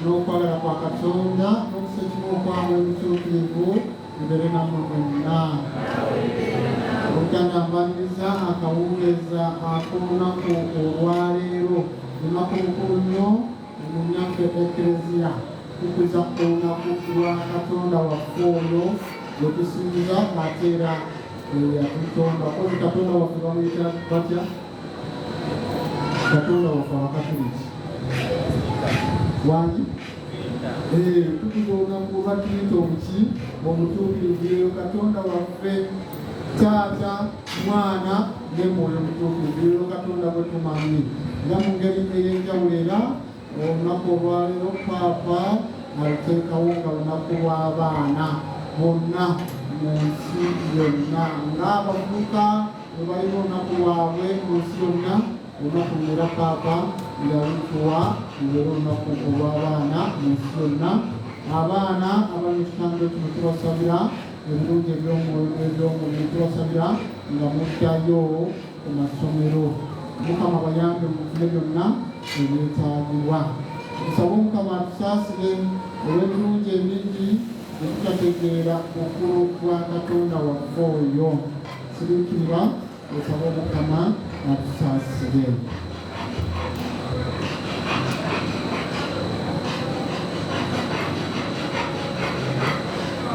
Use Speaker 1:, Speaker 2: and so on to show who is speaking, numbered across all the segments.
Speaker 1: n'okwagala kwa Katonda n'okusekibwa okwamu obutuukirivu bibeere nammwe mwenna. Okugangambaniriza akawungeeza ak'olunaku olwaleero lunaku lukulu nnyo mu myaka Eklezia tukuza olunaku lwa Katonda waffe oyo gwe tusinza ate era yatutonda. Okozi Katonda waffe bamuyita batya? Katonda waffe Abakatuliki wangi tukuza olunaku olwa tuyita obuki obutuukirivu. Katonda waffe Taata, Mwana ne Mwoyo Mutuukirivu, Katonda gwe tumanyi. Era mu ngeri ey'enjawulo era olunaku olwaleero Paapa aluteekawo nga lunaku lw'abaana bonna mu nsi yonna. Ng'abavubuka bwe balina olunaku lwabwe mu nsi yonna, olunaku luleero Paapa yalituwa lubeere olunaku olw'abaana mu nsi yonna. Abaana abali mu kitango kino tubasabira ebirungi eby'omubiri, tubasabira nga muddayo ku masomero. Mukama bayambe mu bifune byonna ebyetaagibwa. Tusabe Omukama atusaasire olw'ebirungi ebingi ebitutategeera okulu kwa Katonda waffe oyo. Siriikirira tusabe Omukama atusaasire.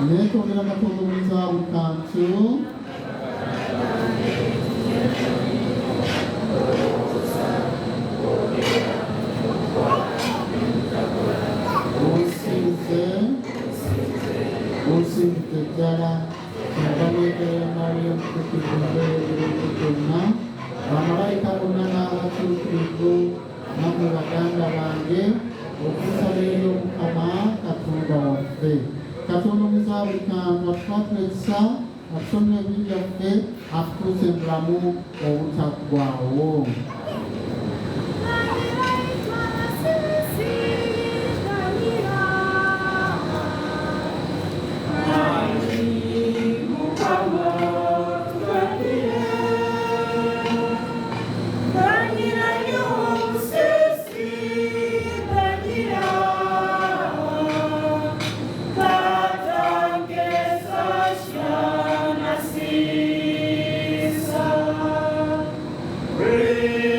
Speaker 1: Neetondera Katonda omuyinza wa buli kantu onsinzidde ddala kyava Mariya Omutukuvu n'ebirungi byonna, bamalayika bonna n'abatuukirivu nammwe baganda bange okusaba eri Omukama Katonda waffe. Katonda omuyinza wa buli kantu atukwatira ekisa, atusonyiwe ebibi byaffe, atutuuse mu bulamu obutaggwaawo.
Speaker 2: Praise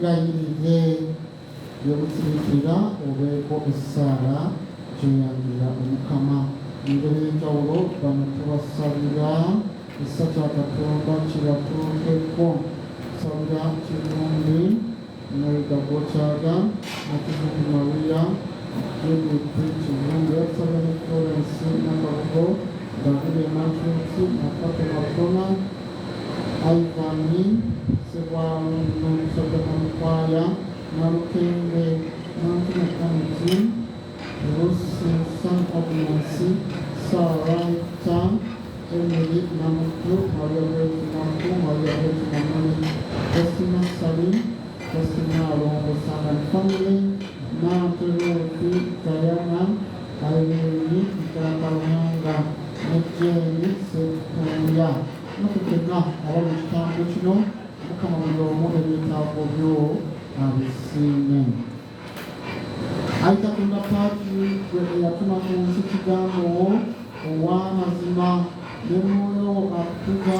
Speaker 1: twegayirire byobusirikira obeeko essaala kyeyanjira omukama engeri enjawulo bano tubasabira essa kya Katonda kibatuukeko sabira kirungi Mwega Bwokyaga Nakizungu Maria Judith Kirungi yatusabira ne Florence Nakabugo David Matthews Nakato Mafona Ivani Sebwalu n'omusajja Namukwaya Nalukenge Nantuna Kamiti Lucy Son of Nancy Sarah Tan Emily Namutu Maria Betty Namutu Maria Betty Namani Justina Salim Justina Alongo Sangan Family Nanturuti Diana Irene Itakawanga Nejeni Setuya Nakutega abali mu kitambo kino Mukama buli omu ebyetaago byo abisiime. Ayi Katonda Patrick gwe eyatuma ku nsi kigambo ow'amazima ne Mwoyo akutuga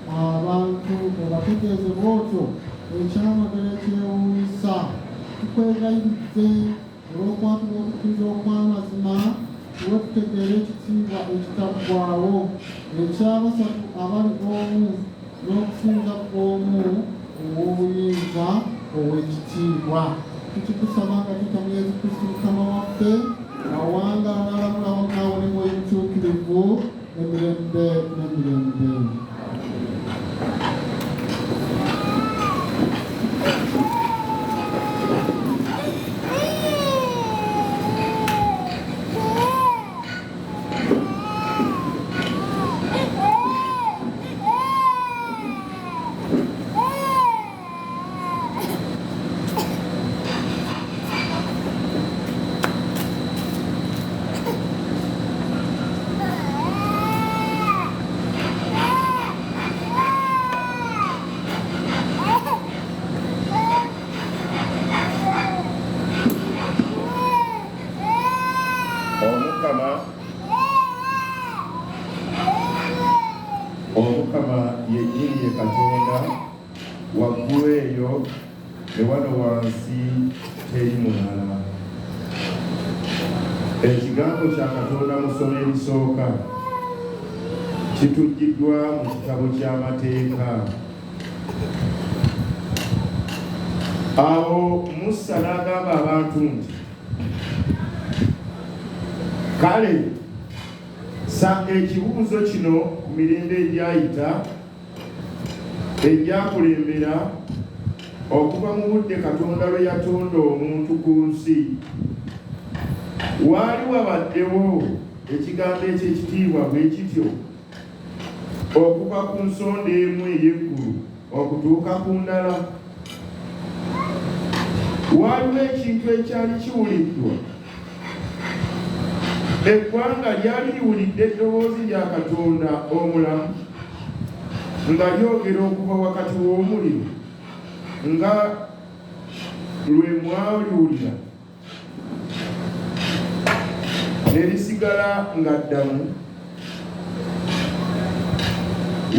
Speaker 1: abantu obategeeze bw'otyo ekyamagero ekyewuunyisa. Tukwegayiridde olw'okwatula okukkiriza okw'amazima tuwe tutegeere ekitiibwa ekitaggwaawo eky'abasatu abali omu n'okusinza kw'omu ow'obuyinza ow'ekitiibwa. Tukikusaba nga tuyita mu Yesu Kristo Mukama waffe awanga n'alamulawo naawe ne Mwoyo Mutuukirivu emirembe n'emirembe.
Speaker 2: Omukama yennyini Katonda waggulu eyo ne wano wansi teri mulala. Ekigambo kya Katonda mu ssomo erisooka kituggiddwa mu kitabo ky'amateeka. Awo Musa n'agamba abantu nti, kale sa ekibuuzo kino ku mirembe egyayita egyakulembera okuva mu budde Katonda lwe yatonda omuntu ku nsi, waali wabaddewo ekigambo eky'ekitiibwa bwe kityo okuva ku nsonda emu ey'eggulu okutuuka ku ndala? Waaliwo ekintu ekyali kiwuliddwa. Eggwanga lyali liwulidde eddoboozi lya Katonda omulamu nga lyogera okuva wakati w'omuliro, nga lwe mwaliwulira ne lisigala nga ddamu.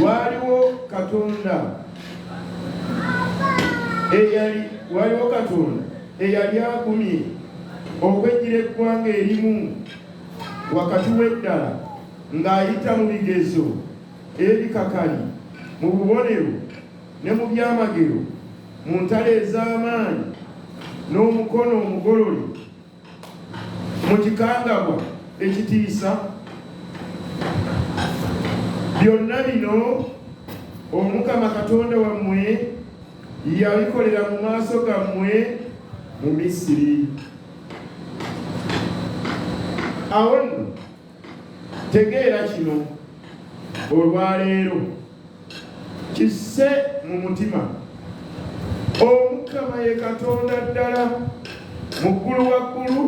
Speaker 2: Waliwo Katonda eyali agumye okwejjira eggwanga erimu wakati w'eddala ng'ayita mu bigezo ebikakali, mu bubonero ne mu byamagero, mu ntalo ez'amaanyi n'omukono omugolole, mu kikangabwa ekitiisa. Byonna bino Omukama Katonda wammwe yabikolera mu maaso gammwe mu Misiri. Awo nno tegeera kino olwaleero, kisse mu mutima. Omukama ye Katonda ddala mu ggulu waggulu,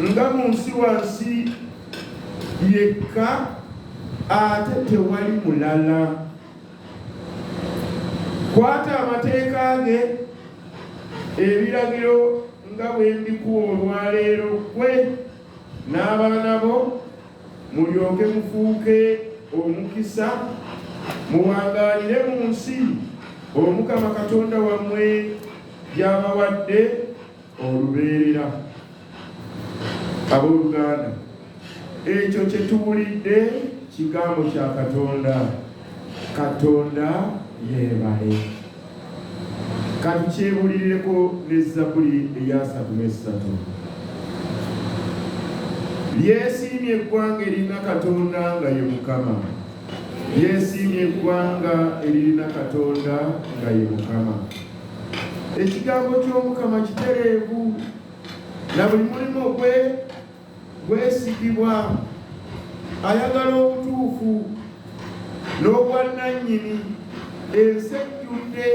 Speaker 2: nga mu nsi wansi yekka, ate tewali mulala. Kwata amateeka ge, ebiragiro nga bwe mbikuwa olwaleero kwe n'abaana bo, mulyoke mufuuke omukisa, muwangaanire mu nsi Omukama Katonda wammwe gy'abawadde olubeerera. Abooluganda, ekyo kye tuwulidde kigambo kya Katonda. Katonda yeebale. Katukyebulireko n'Ezzabuli eya 33. Lyesiimye eggwanga erina Katonda nga ye Mukama. Lyesiimye eggwanga eririna Katonda nga ye Mukama. Ekigambo ky'Omukama kitereevu, na buli mulimu gwesigibwa. Ayagala obutuufu n'obwannannyini. Ensi ejjudde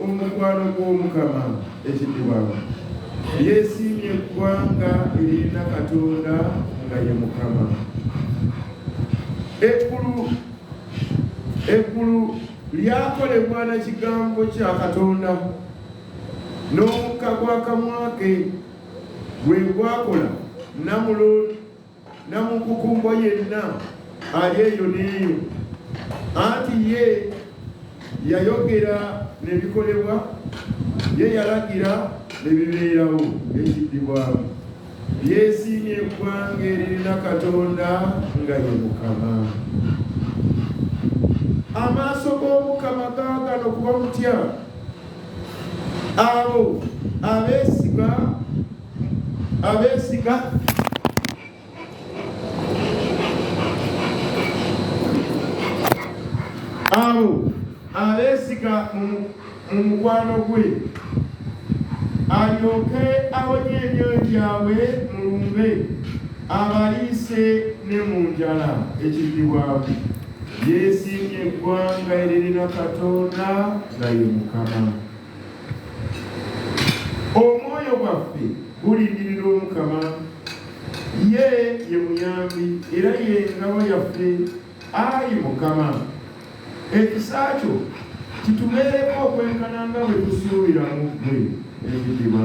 Speaker 2: omukwano gw'Omukama. Ekitiibwa lyesiimye eggwanga eririna Katonda nga ye Mukama. Eggulu lyakolebwa na kigambo kya Katonda, n'omukka gw'akamwa ke gwe gwakola namukukumbo yenna ali eyo n'eyo. Anti ye yayogera ne bikolebwa, ye yalagira ne bibeerawo. Ekitiibwa lyesiimye eggwanga eririna Katonda nga ye Mukama. Amaaso g'Omukama gaagala okuba mutya abo abeesiga mu mukwano gwe, alyoke awonye emyoyo gyabwe mu lumbe, abaliise ne mu njala. Ekitiibwa lyesiimye eggwanga eririna Katonda nga ye Mukama. Omwoyo gwaffe gulindirira Omukama. Ye muyambi era ye ngabo yaffe. Ayi Mukama, ekisa kyo kitubeereko okwenkana nga bwe tusuubira mu ggwe. Ekitiibwa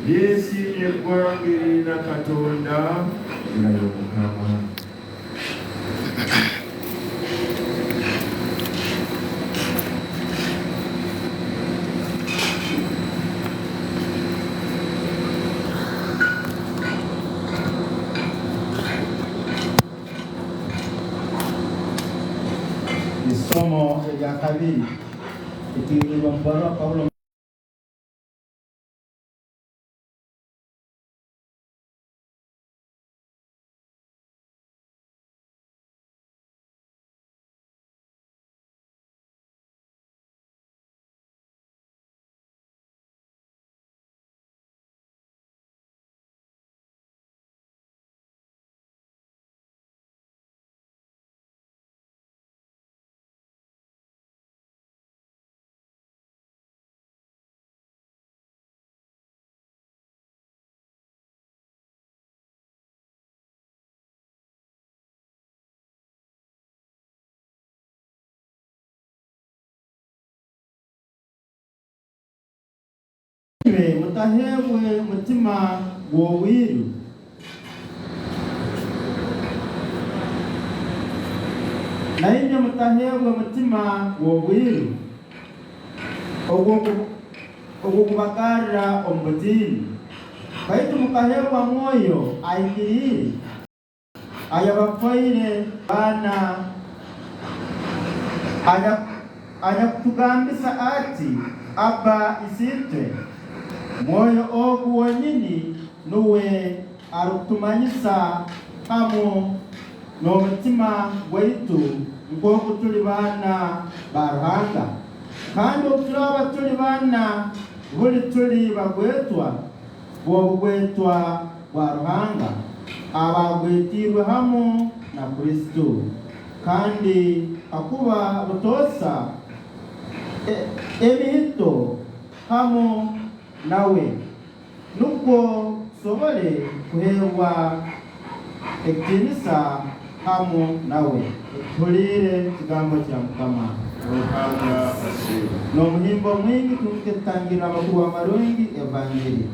Speaker 2: lyesiimye eggwanga eririna Katonda nga ye Mukama.
Speaker 3: Isomo erya kabiri lituyigibwa mu bbaluwa Pawulo mutahebwe mutima gw'obwiru, naye inye mutahebwe mutima gw'obwiru ogwo kubagarra omu butiini, baitu mukahebwa mwoyo aigirire ayabafaire baana anyakutugambisa ati Abba Isitwe. Mwoyo ogu wenyini nuwe arukutumanyisa hamu n'omutima gwaitu nk'oku tuli baana ba Ruhanga. Kandi obu turaba tuli baana buli tuli bagwetwa bw'obugwetwa bwa Ruhanga abagwetirwe hamu na Kristo. Kandi akuba butoosa ebihito hamu nawe nubwo sobole kuheebwa ekitiinisa hamu nawe. Tulire kigambo kya Mukama. N'omuhimbo mwingi tutangira amakuru amarungi evangeli.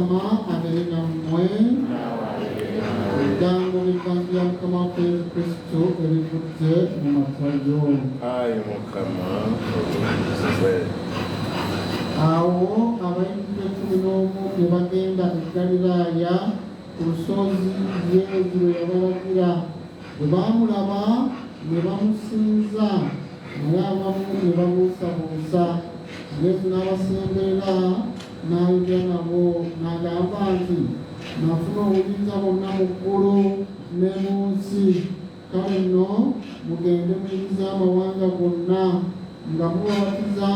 Speaker 1: Mukama abere nammwe. Ebigambo by'ebbanjira Mukama waffe Yesu Kristo ebivudde mu matayo.
Speaker 2: Ayi Mukama obulungi.
Speaker 1: Awo abayimbi 11 ne bagenda e Ggaliraaya ku lusozi Yesu lwe yabalagira. Bwe baamulaba ne bamusinza, naye abamu ne babuusabuusa. Yesu n'abasemberera n'ayogera nabo n'agamba nti, nafuna obuyinza bwonna mu ggulu ne mu nsi. Kale nno mugende muyigirize amawanga gonna nga mubabatiza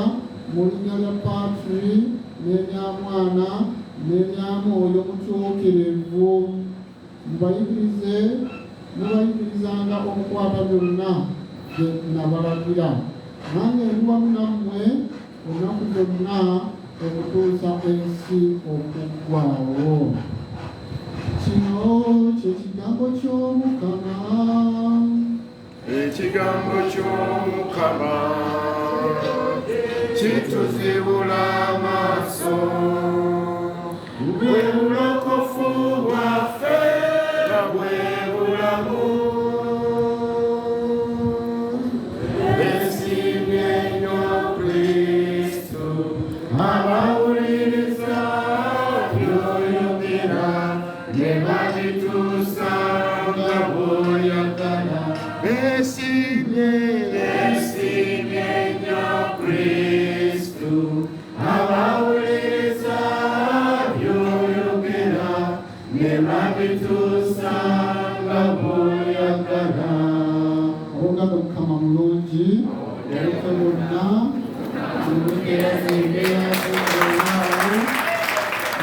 Speaker 1: mu linnya lya Paatiri n'erya Mwana n'erya Mwoyo Mutuukirivu. Mubayigirizanga okukwata byonna bye nabalagira. Nange ndi wamu nammwe olunaku lwonna okutuusa ensi okuggwaawo. Kino ky'ekigambo ky'Omukama.
Speaker 2: Ekigambo ky'Omukama kituzibula amaaso, bwe bulokofu bwaffe nga bwe bulamu. Beesiimye nnyo Kristo, abawuliriza by'oyogera ne babituusa nga bw'oyagala. Beesiimye nnyo Kristo, abawuliriza by'oyogera ne babituusa nga bw'oyagala.
Speaker 1: Obugambo Mukama mulungi, oluffe bonna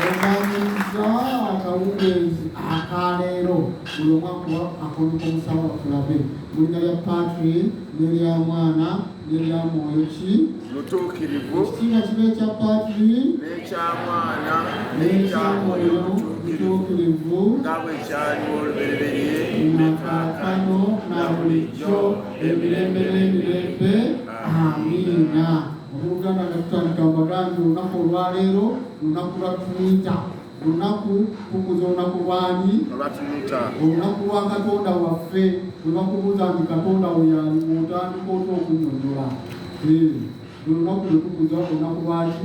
Speaker 1: omanyiza akawungeezi akaleero buli omwaka akonika omusawo tulabe mu linnya lya Paatiri n'erya Mwana n'erya Mwoyo
Speaker 2: Mutuukirivu,
Speaker 1: ekitinga kibe ekya Paatiri
Speaker 2: n'ekya Mwana
Speaker 1: n'ekya Mwoyo Mutuukirivu
Speaker 2: nga bwe kyali olubereberye
Speaker 1: na kaakano na bulijjo emirembe n'emirembe. Amiina. Oluganda nga tutandika mbagambye olunaku olwaleero lunaku lwa Twitter. Olunaku tukuza olunaku lwani? Olunaku lwa Katonda waffe. Bwe bakubuuza nti Katonda we yali otandika otya okunnyonnyola. Olunaku lwe tukuza olunaku lwaki?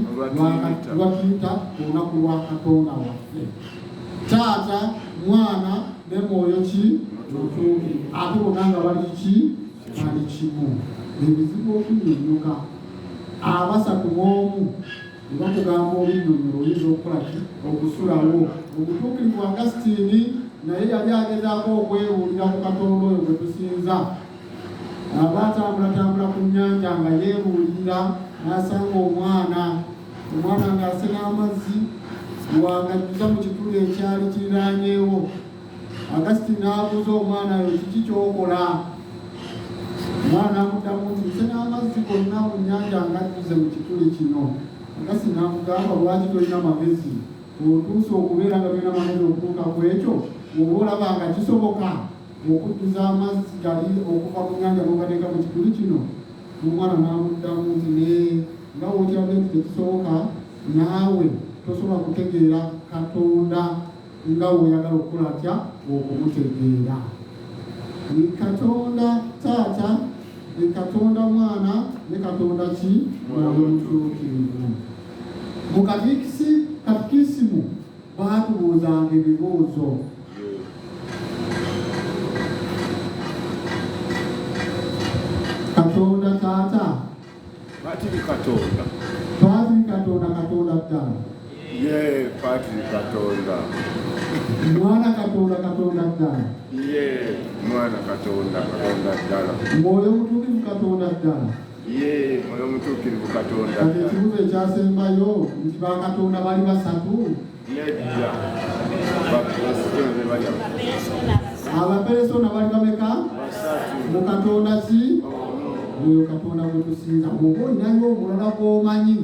Speaker 1: Lwa Twitter, olunaku lwa Katonda waffe. Taata, Mwana ne Mwoyo Mutuukirivu. Ate bonna nga bali ki? Bali kimu. Ebizibu okunnyonnyoka. Abasatu mu omu ne bakugamba olunnyonnyola oyinza okukola ki? Okusulawo. Omutuukirivu Augustine naye yali agezaako okwebuulira ku Katonda oyo gwe tusinza. Aba atambulatambula ku nnyanja nga yeebuulirira n'asanga omwana ng'asena amazzi wangajjuza mu kituli ekyali kiriraanyeewo. Augustine n'abuuza omwana oyo, kiki ky'okola? Omwana amuddamu nti, nsena amazzi gonna mu nnyanja ngajjuze mu kituli kino. Augustine n'amugamba, lwaki tolina magezi? Otuuse okubeera nga tolina magezi okutuuka ku ekyo, oba olaba nga kisoboka okujjuza amazzi gali okuva mu nnyanja n'ogateeka mu kituli kino? Omwana n'amuddamu nti, nga wokyabye nti tekisoboka, naawe tosobola kutegeera Katonda nga weeyagala okukola atya okumutegeera. Ni Katonda Taata, ni Katonda Mwana, ne Katonda ki? Mwoyo Mutuukirivu. Mu katikisimu baatubuuzanga ebibuuzo. Katonda Taata,
Speaker 2: Paatiri Katonda.
Speaker 1: Paatiri Katonda, Katonda ddala.
Speaker 2: Ye Paatiri Katonda.
Speaker 1: Mwana Katonda, Katonda ddala.
Speaker 2: Ye Mwana Katonda, Katonda ddala.
Speaker 1: Mwoyo Mutuukirivu, Katonda ddala.
Speaker 2: Ye Mwoyo Mutuukirivu, Katonda
Speaker 1: Kati
Speaker 2: ddala.
Speaker 1: ekibuuzo ekyasembayo nti bakatonda bali basatu.
Speaker 2: Nedda. Baperesona be bali
Speaker 1: Abaperesona bali bameka?
Speaker 2: basatu.
Speaker 1: Mu Katonda ki? Oyo Katonda gwe tusinza. Oba olinayo omulala gw'omanyi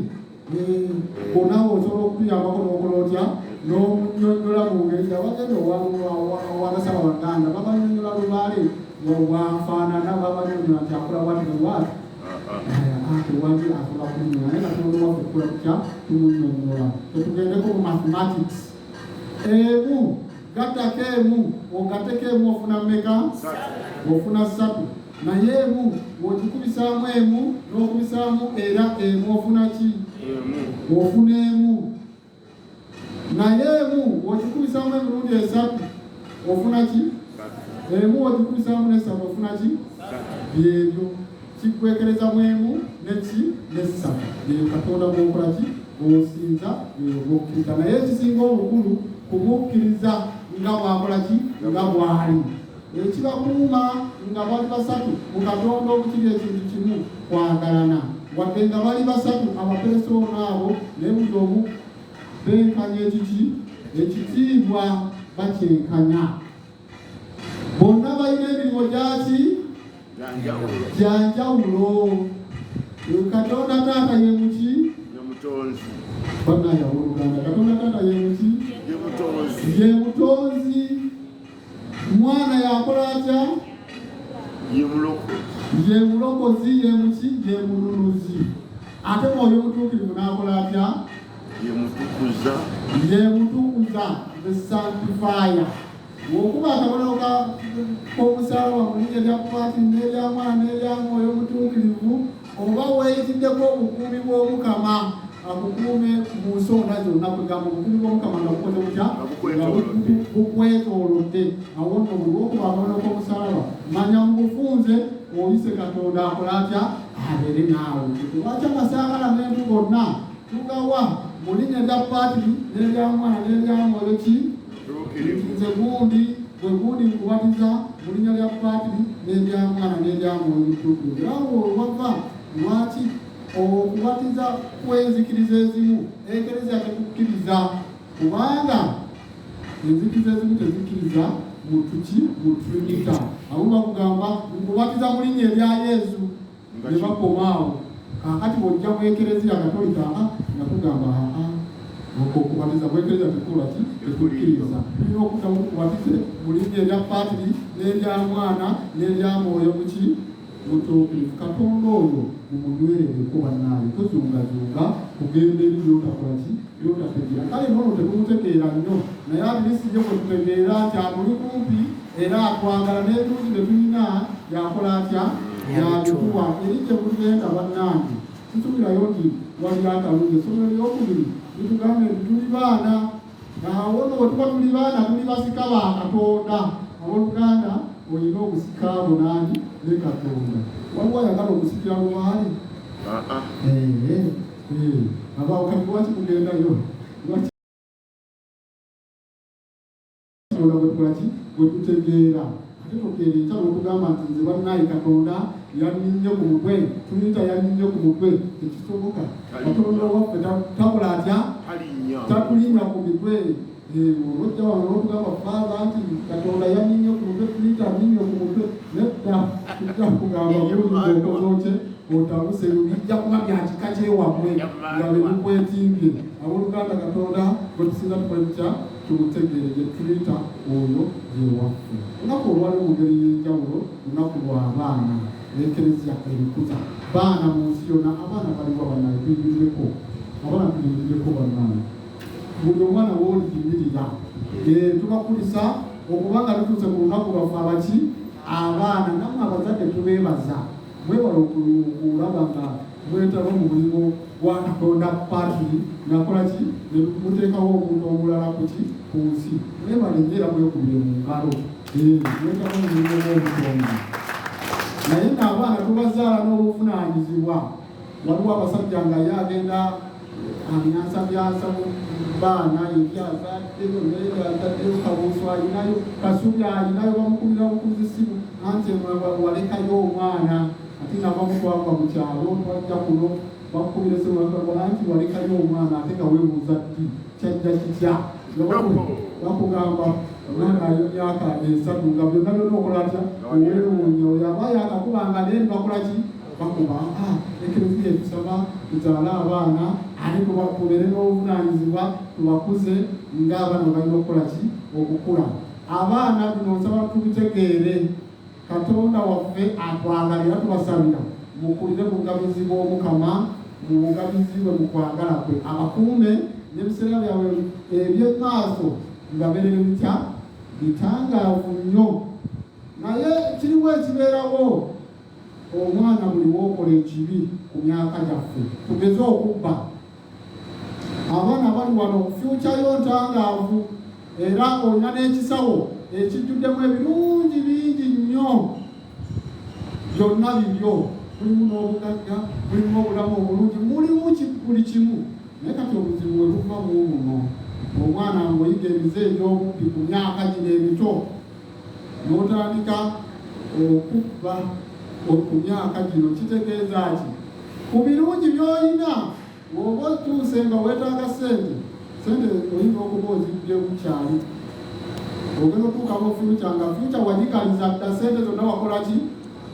Speaker 1: bonaawe osobola okutuyambako n'okola otya? N'omunnyonnyola mu ngeri abagenda owanasaba Baganda babannyonnyola lubaale bwanfaanana babannyonnyola nti akola wati ne wati. Tewange asobola kunnyonnyola naye Katonda waffe tukola tutya? Tumunnyonnyola. Tetugendeko mu mathematics emu gattako emu ogatteko emu ofuna mmeka? Ofuna 3. naye emu bw'ogikubisaamu emu n'okubisaamu era emu ofuna ki? Ofuna emu. naye emu bw'ogikubisaamu emirundi 3 ofuna ki? Emu ogikubisaamu ne 3 ofuna ki? Byebyo kikwekereza mu emu neki ne 3. Byeyo Katonda bw'okola ki? Osinza bw'okkiriza. Naye ekisinga obukulu kumukkiriza nga bw'akola ki? Nga bw'ali. Ekibakuuma nga bali 3 mu Katonda okukiri ekintu kimu kwagalana. Wadde nga bali 3 abaperesona abo naye buli omu benkanya ekiki? Ekitiibwa bakyenkanya. Bonna balina emirimu gyaki? Gyanjawulo. Katonda taata ye muki? Bannange abooluganda, Katonda taata ye muki? Ye mutonzi. Mwana yakola atya? Ye mulokozi. Ye muki? Ye mununuzi. Ate Mwoyo Mutuukirivu n'akola atya? Ye mutukuza, the sanctifier. Bw'okuba akabonero k'omusaalaba mu linnya lya Paati n'erya Mwana n'erya Mwoyo Mutuukirivu, oba weeyitiddeko obukuumi bw'Omukama akukuume mu nsonga zonna, kugamba obukuumi bw'Omukama nga bukoze butya? Nga bukwetoolodde. Awo nno buli lw'okuba akabonero k'omusaalaba manya mu bufunze oyise Katonda akola atya? Abeere naawe. Lwaki amasaagala n'entu gonna tugawa mu linnya lya Paati n'erya Mwana n'erya Mwoyo ki? Nze gundi bwe gundi nkubatiza mu linnya lya Paati n'erya Mwana n'erya Mwoyo Mutuukirivu. Era olwava lwaki okubatiza kw'enzikiriza ezimu Eklezia tekukkiriza, kubanga enzikiriza ezimu tezikkiriza mu tuki? Mu Trinita. Abo bakugamba nkubatiza mu linnya erya Yesu ne bakomaawo. Kaakati bw'ojja mu Eklezia Katolika nakugamba okubatiza mu Eklezia tekola ki? Tekukkiriza. Tulina okuddamu tukubatize mu linnya erya Paati n'erya Mwana n'erya Mwoyo muki? Mutuukirivu. Katonda oyo mumunywerereko bannaabe, tozungazunga kugenda eri by'otakola ki? By'otategeera. Kale nono tekumutegeera nnyo, naye atirisi ye bwe tutegeera nti amuli kumpi era atwagala n'ebyuzi bye tulina yakola atya? Yabituwa. Eri gye mutugenda bannange tusubirayo nti wali akalungi. Essomero eryokubiri litugamba nti tuli baana. Awo nno bwe tuba tuli baana tuli basika ba Katonda. Abooluganda olina obusika bunani ne Katonda. Waliwo ayagala okusikira lubaali? Abaawo kati lwaki kugendayo? Lwaki bwe tukola ki? Bwe tutegeera. Ate tokeera ekyalo okugamba nti nze bannaye Katonda yanninye ku mutwe, Trinita yanninye ku mutwe. Tekisoboka. Katonda waffe takola atya? Takulinnya ku mitwe. Olwojja wano n'okugamba Faaba nti Katonda yanninye ku mutwe, Trinita yanninye ku mutwe. Nedda tujja kugamba bulungi okozooke otabuse bijja kuba bya kika kyewamwe nga bye bikwetimbye. Abooluganda Katonda bwe tusinga tukwetya tumutegeere gye Trinita oyo gyewaffe. Lunaku olwali mu ngeri y'enjawulo, lunaku lw'abaana n'Eklezia ebikuza. Baana mu nsi yonna, abaana baliwa bannaye tuyimirireko. Abaana tuyimirireko bannaye. Buli omwana w'oliyimirira. Tubakulisa okuba nga tutuuse ku lunaku lwaffe abaki? Abaana. Nammwe abazadde tubeebaza. Mwewala okulaba nga mwetaba mu mulimu gwa Katonda Paati nakola ki? Ne muteekawo omuntu omulala ku ki? Ku nsi. Mwewale era mwekubire mu ngalo. Mwetaba mu mulimu gw'Omutonda. Naye n'abaana tubazaala n'obuvunaanyizibwa. Waliwo abasajja nga ye agenda amyansamyansa mu baana ebyazaddeyo nebyazaddeyo kabuuso alinayo Kasubi alinayo bamukubira bukuzi simu anti walekayo omwana ate nga bamutwala mu kyalo twajja kuno bakubire simu anti walekayo omwana ate nga weebuuza ddi kyajja kitya bakugamba omwana ayo myaka 3 nga byonna byonna okola atya oweewuunya oyo aba yakakubanga naye nibakola ki? Bakuba Eklezia etusaba tuzaale abaana ariko bakubeere n'obuvunaanyizibwa tubakuze ng'abaana balina okukola ki? Okukula. Abaana bino nsaba tubitegeere. Katonda waffe atwagalira tubasabira mukulire mu bugabizi bw'Omukama, mu bugabizi bwe mu kwagala kwe. Abakuume n'ebiseera byabwe eby'emaaso nga birere bitya bitangaavu nnyo. Naye kiriwo ekibeerawo, omwana buli wookola ekibi ku myaka gyaffe tugeze okubba. Abaana bali wano fyukyayo ntangaavu, era olina n'ekisawo ekijjuddemu ebirungi bingi nnyo, byonna bibyo, mulimu n'obugagga, mulimu obulamu obulungi, mulimu buli kimu. Naye kati obuzibu bwe buva mu muno, omwana ng'oyiga emize egy'obubbi ku myaka gino emito, n'otandika okubba ku myaka gino, kitegeeza ki? Ku birungi by'olina bw'oba otuuse nga weetaaga ssente oyinza okuba ozibye bukyali. Ogenda otuukamu fyuca nga fyuca wagikaliza dda, ssente zonna wakola ki?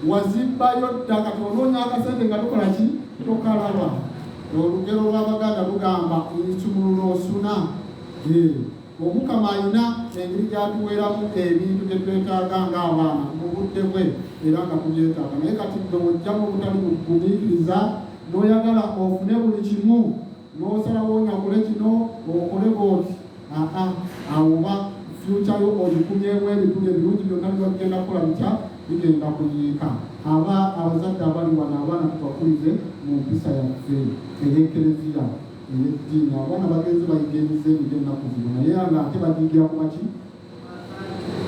Speaker 1: Wazibbayo dda, kati onoonya akasente nga tukola ki? Tokalaba. Olugero lw'Abaganda lugamba nsumululo osuna. Omukama alina engeri gy'atuweeramu ebintu bye twetaaga ng'abaana mu budde bwe era nga tubyetaaga. Naye kati bwe wojjamu obutali bugumiikiriza, n'oyagala ofune buli kimu, n'osalawo onyakule kino okole bw'oti, awoba fyucayo ogikumyemu ebituli ebirungi byonna byagenda kukola bitya bigenda kuyiika. Abazadde abali wano, abaana tubakulize mu mpisa yaffe ey'Ekereziya ey'eddiini. Abaana bagenzi bayigenze ebyo ennaku zino, naye nga ate bagigira ku baki?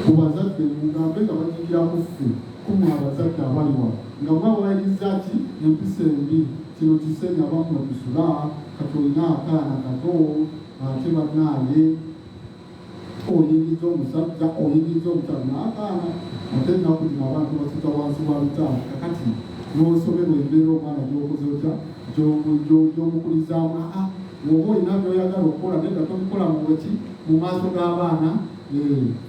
Speaker 1: Ku bazadde. Mugambe nga bagigira ku ffe, kumwe abazadde abali wano, nga mwabawairiza ki? Empisa embi. Kino kisenya abamu okusula, kati olina akaana kato, ate bannaaye oyingiza omusajja, oyingiza omukyala n'akaana. Ate ennaku zino abantu basika wansi wa lutaala. Kakati n'osoberwa embeera omwana gy'okoze otya, gy'omukulizaamu. Bw'oba olina by'oyagala okukola naye nga tobikola mu maaso g'abaana,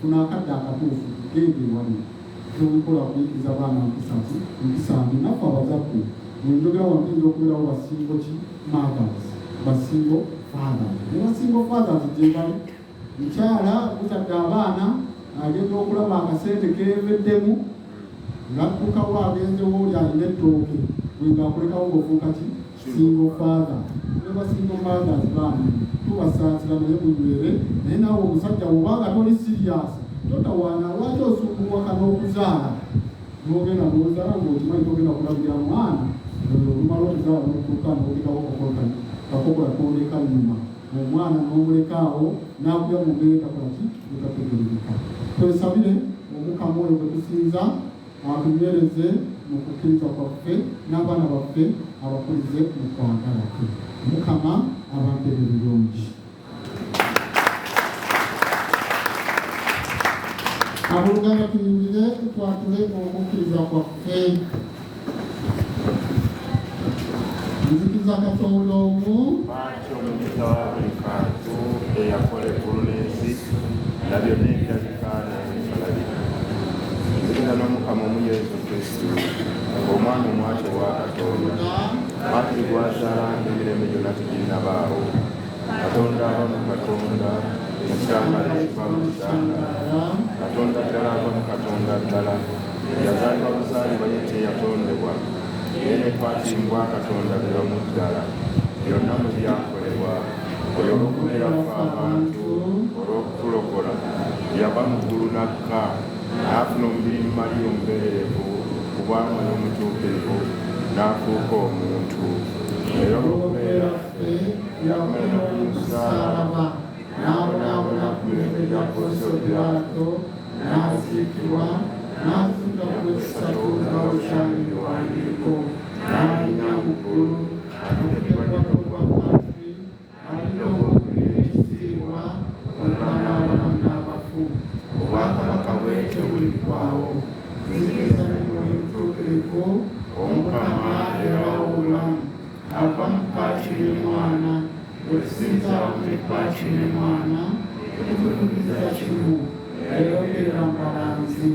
Speaker 1: funa akadde akatuufu, gende wali tobikola kuyigiriza abaana mpisa mbi. Naffe abazadde njogera wano tuyinza okubeerawo basingo ki? Mothers, basingo fathers. Ne basingo fathers gye bali, mukyala buzadde abaana, agenda okulaba akasente keeveddemu, ng'addukawo agenzewo oli alina ettooke, bwe ng'akulekawo ng'ofuuka ki? Single father. Ne basingo mothers baani tubasaasira naye munywere. Naye naawe omusajja bw'obanga toli serious, totawaana lwaki osumbuwaka n'okuzaala n'ogenda n'ozaala ng'okimanyi togenda kulabira mwana, olumala okuzaala n'otuuka n'olekawo kakokola kwoleka nyuma, omwana n'omulekaawo n'akuya mu mbeera etakola ki? Etategeereka. Twesabire Omukama oyo gwe tusinza atunywereze mu kukkiriza kwaffe n'abaana baffe abakulize mu kwagala kwe. Mukama abampe ebirungi. Abooluganda tuyingire twatule okukkiriza kwaffe. Nzikiriza Katonda omu,
Speaker 2: Lwaki omukisa wa buli kantu eyakola eggulu n'ensi na byonna ebirabika n'ebitalabika. Nzikiriza n'Omukama omu Yesu Kristo, omwana omwati owa Katonda, mwati gwazaala ng'emirembe gyonna teginnabaawo. Katonda ava mu Katonda, ekitangaala ekiva mu kitangaala. Katonda ddala ava mu Katonda ddala. Yazaalibwa buzaalibwa ye teyatondebwa. Naye ne twatimbwa Katonda bwe bamu ddala. Byonna mu byakolebwa olw'okubeera ffe abantu, olw'okutulokola. Yava mu ggulu n'akka, n'afuna omubiri mu Maliya omubererevu, kubanga n'omutuukirivu, n'afuuka omuntu. Era olw'okubeera ffe yakomerera ku musaalaba, n'abonaabona ku mirembe gya Ponsiyo Piraato, n'aziikibwa, n'azuukuka ku lw'essatu nga bwe kyali mu biwandiiko, n'alinnya mu ggulu, atuukiddwa n'okugwa wansi, alina obwakuli ekitiibwa, Omwana w'abalamu n'abafu. Obwakabaka bwe tebuliggwaawo. Nzikiriza n'Omwoyo Omutuukirivu, Omukama era w'obulamu, ava mu Paakiri Mwana, bwe tusinza wamu ne Paakiri Mwana, tutuukiriza kimu, eyogerera mbalazi.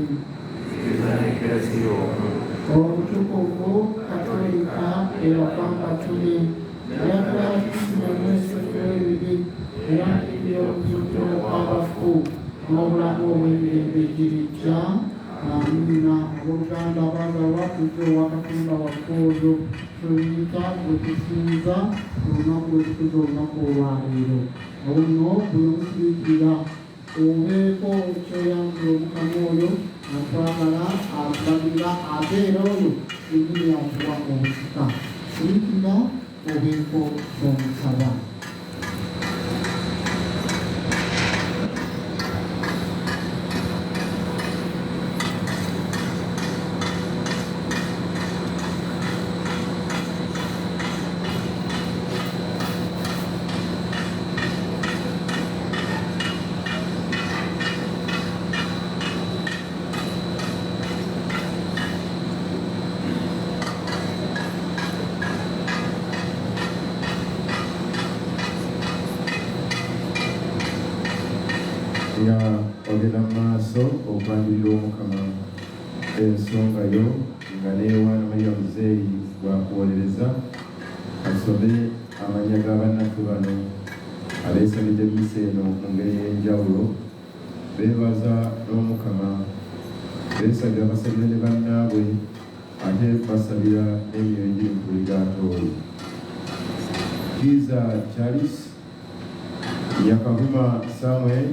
Speaker 2: Nzikiriza n'Eklezia omu, obutukuvu Katolika eyava mu batume, eyagala abakkiriza n'omweso gw'ebibi, era n'ebyo okuzuukira okw'abafu n'obulamu obw'emirembe egirijja. Amina. Abooluganda abaagalwa tujje owa Katonda waffe oyo tuyita gwe tusinza olunaku lwe tukuza olunaku olwaleero. Olwo bwe musiriikirira
Speaker 1: ubeeko kyoyambula omukama oyo atwagala atulabira ate era oyo egiri atuwa obusika sirikira obeeko omusaba.
Speaker 2: nga ogenda mu maaso okwanjulira omukama ensonga yo nga neewaana Maria muzeeyi gwakuwolereza asome amannya g'abannaffe bano abeesabidde misa eno mu ngeri y'enjawulo beebaza n'omukama beesabira basabire ne bannaabwe ate basabira n'emyoyo egiri mu puligaatooli. Kiza Charles, Yakavuma Samuel,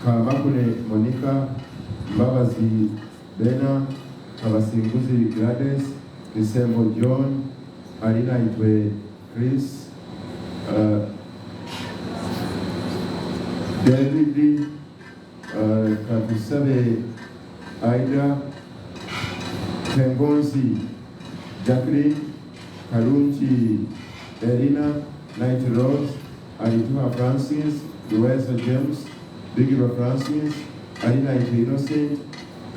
Speaker 2: Kamakule Monica, Mbabazi Bena, Kabasinguzi Gladys, Kisembo John, Alina Itwe Chris, David, Katusabe Aida, Tengonzi Jacqueline, Kalunchi Erina, Night Rose, Alituha Francis, Luesa James, Bigiba Francis, Alina Innocent,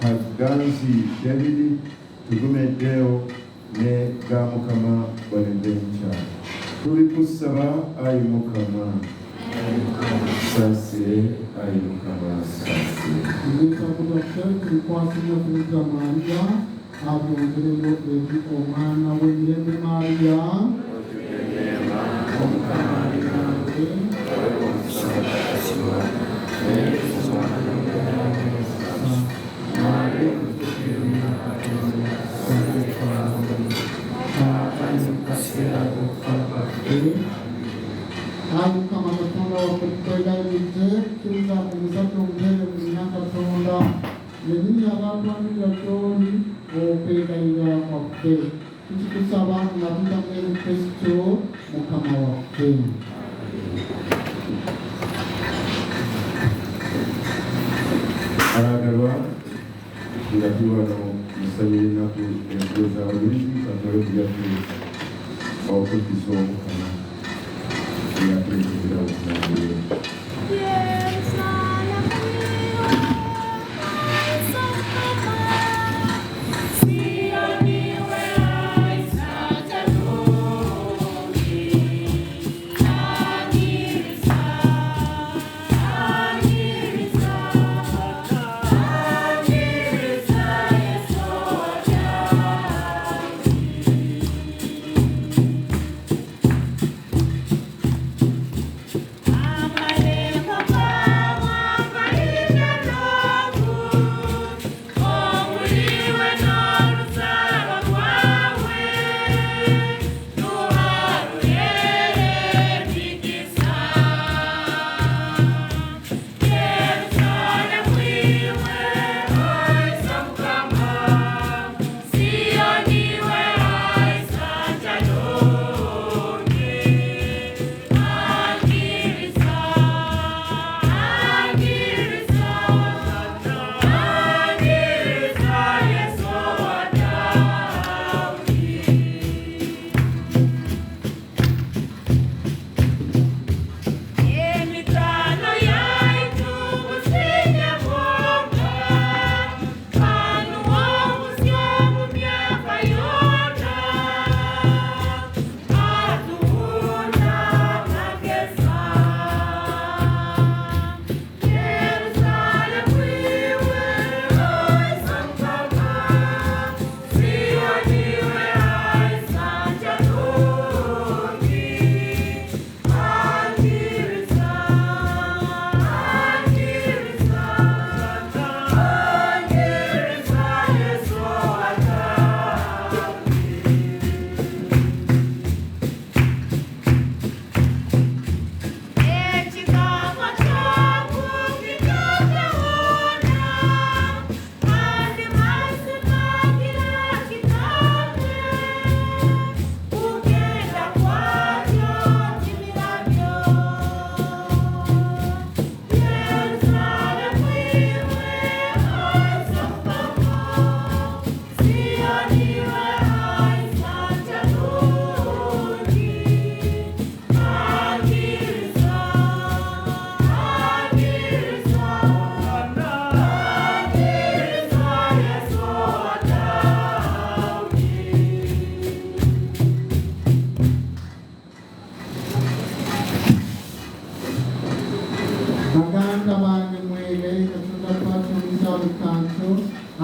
Speaker 2: Kaganzi David, Tugume Deo, ne Gamukama Balendencha. Tulikusaba ayi Mukama. Sase ayi Mukama sase.
Speaker 1: Tulikuwa tulikwasibwa kuliga Maria, abongerero eri omwana w'emirembe Maria. Mukama Katonda wakutwegayiridde tuza kumusatu omutende mu myaka Katonda yennyini abatwanirira gy'oli okwegayirira kwaffe tukikusaba nga tutamwe mu Kristo Mukama waffe.
Speaker 2: Abagalwa nga tuli wano musabire ennaku enkulu z'abajulizi Katonda gyaffe okuddisa omukama yatuleetera okunambiro.
Speaker 4: Papa.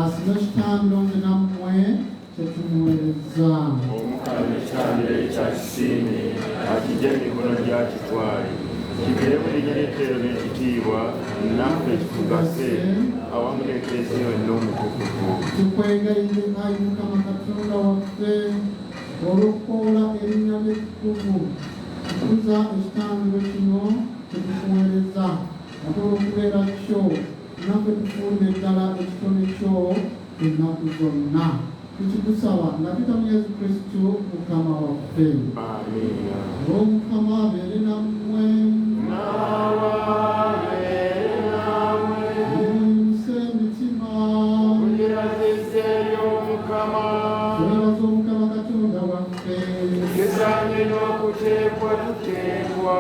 Speaker 1: asime ekitambiro nze nammwe kyetumuweereza.
Speaker 2: Omukama ekitambiro ekyakisiimye akijja emikono gyakitwale kigere mu linnya ly'etteero n'ekitiibwa naffe kitugase awamu n'eklesiya yonna omutukuvu.
Speaker 1: Tukwegayirire Ayi Mukama Katonda waffe olw'okukoola erinnya ly'ekitukuvu tukuza ekitambiro kino kyetukuweereza ate olw'okubeera kyo naffe tufuulire ddala ekitone kyo ennaku zonna. Tukigusaba nga tuyita Yesu Kristo Mukama waffe.
Speaker 2: Amiina.
Speaker 1: Omukama abeere nammwe. Muyimuse emitima.
Speaker 2: Mugirazizeeyo Omukama.
Speaker 1: Twebaza Omukama Katonda waffe.
Speaker 2: Kisaanye n'okuteekwa tuteekwa.